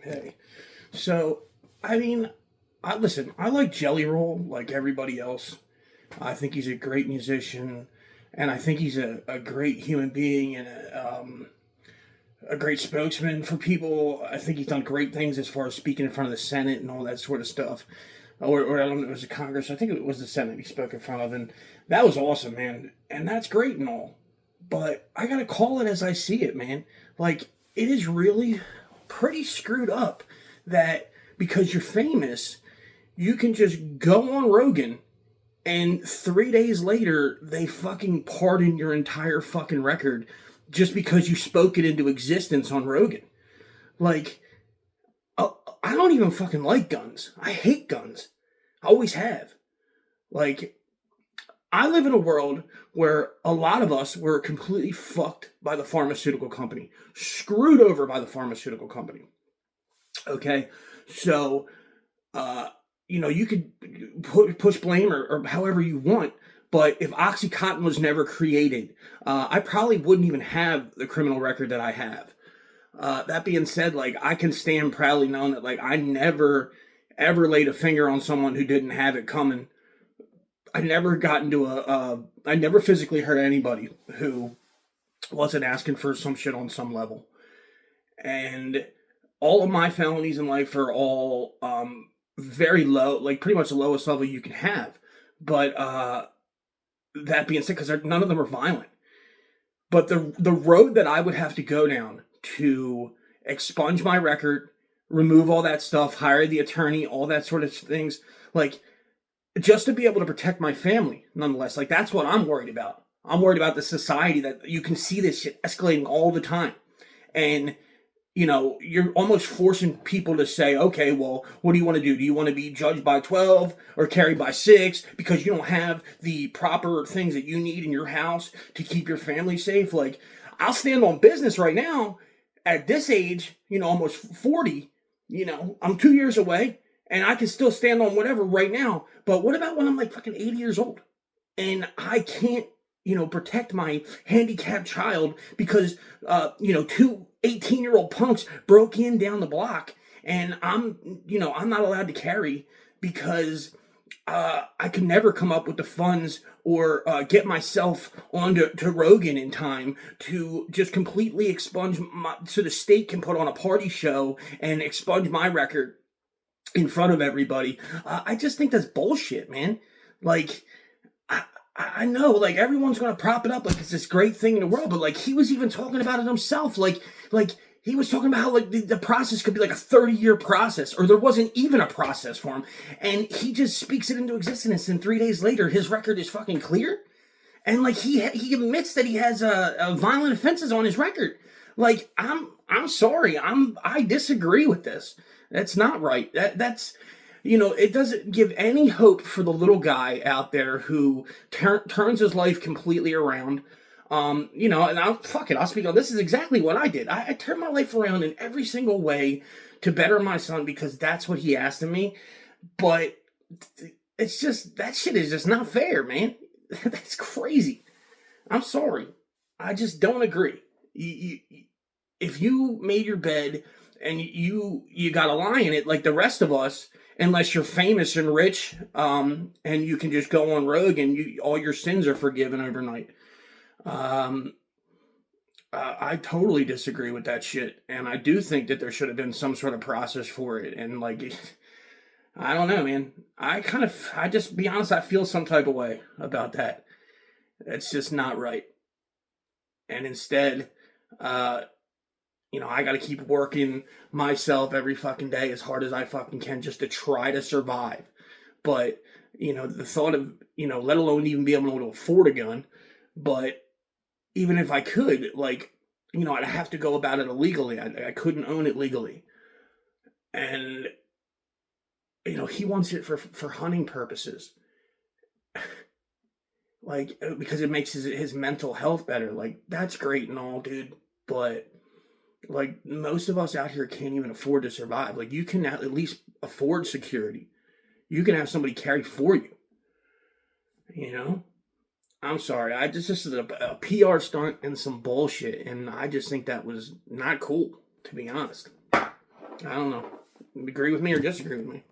Hey. So, I mean, listen, I like Jelly Roll like everybody else. I think he's a great musician, and I think he's a great human being and a great spokesman for people. I think he's done great things as far as speaking in front of the Senate and all that sort of stuff. Or I don't know, it was the Congress. I think it was the Senate he spoke in front of, and that was awesome, man. And that's great and all. But I gotta call it as I see it, man. Like, it is really pretty screwed up that because you're famous, you can just go on Rogan and 3 days later they fucking pardon your entire fucking record just because you spoke it into existence on Rogan. Like, I don't even fucking like guns. I hate guns. I always have. Like, I live in a world where a lot of us were completely fucked by the pharmaceutical company, screwed over by the pharmaceutical company. Okay, so uh, you could push blame or however you want, but if OxyContin was never created, I probably wouldn't even have the criminal record that I have. That being said, like I can stand proudly knowing that like I never ever laid a finger on someone who didn't have it coming. I never got into I never physically hurt anybody who wasn't asking for some shit on some level. And all of my felonies in life are all very low, like pretty much the lowest level you can have. But that being said, because none of them are violent. But the road that I would have to go down to expunge my record, remove all that stuff, hire the attorney, all that sort of things, like just to be able to protect my family, nonetheless. Like that's what I'm worried about. I'm worried about the society that you can see this shit escalating all the time, and you're almost forcing people to say, okay, well, what do you want to do? Do you want to be judged by 12 or carried by 6 because you don't have the proper things that you need in your house to keep your family safe? Like, I'll stand on business right now at this age, almost 40, I'm 2 years away and I can still stand on whatever right now. But what about when I'm like fucking 80 years old and I can't, protect my handicapped child because, two 18-year-old punks broke in down the block and I'm not allowed to carry because I could never come up with the funds or get myself onto Rogan in time to just completely expunge so the state can put on a party show and expunge my record in front of everybody. I just think that's bullshit, man. Like, I know, like everyone's gonna prop it up like it's this great thing in the world, but like he was even talking about it himself. Like he was talking about how like the process could be like a 30-year process, or there wasn't even a process for him, and he just speaks it into existence. And 3 days later, his record is fucking clear, and like he admits that he has violent offenses on his record. Like I'm sorry, I disagree with this. That's not right. That's it doesn't give any hope for the little guy out there who turns his life completely around. And I'll speak on this is exactly what I did. I turned my life around in every single way to better my son because that's what he asked of me. But it's just that shit is just not fair, man. That's crazy. I'm sorry. I just don't agree. If you made your bed and you got a lie in it like the rest of us, unless you're famous and rich, and you can just go on Rogue and all your sins are forgiven overnight. I totally disagree with that shit, and I do think that there should have been some sort of process for it. And like, I don't know, man. I just be honest, I feel some type of way about that. It's just not right. And instead, uh, I got to keep working myself every fucking day as hard as I fucking can just to try to survive. But, the thought of, let alone even be able to afford a gun, but even if I could, like, I'd have to go about it illegally. I couldn't own it legally. And, he wants it for hunting purposes. Like, because it makes his mental health better. Like, that's great and all, dude. But like most of us out here can't even afford to survive. Like you can at least afford security. You can have somebody carry for you. I'm sorry. This is a PR stunt and some bullshit, and I just think that was not cool, to be honest. I don't know. Agree with me or disagree with me?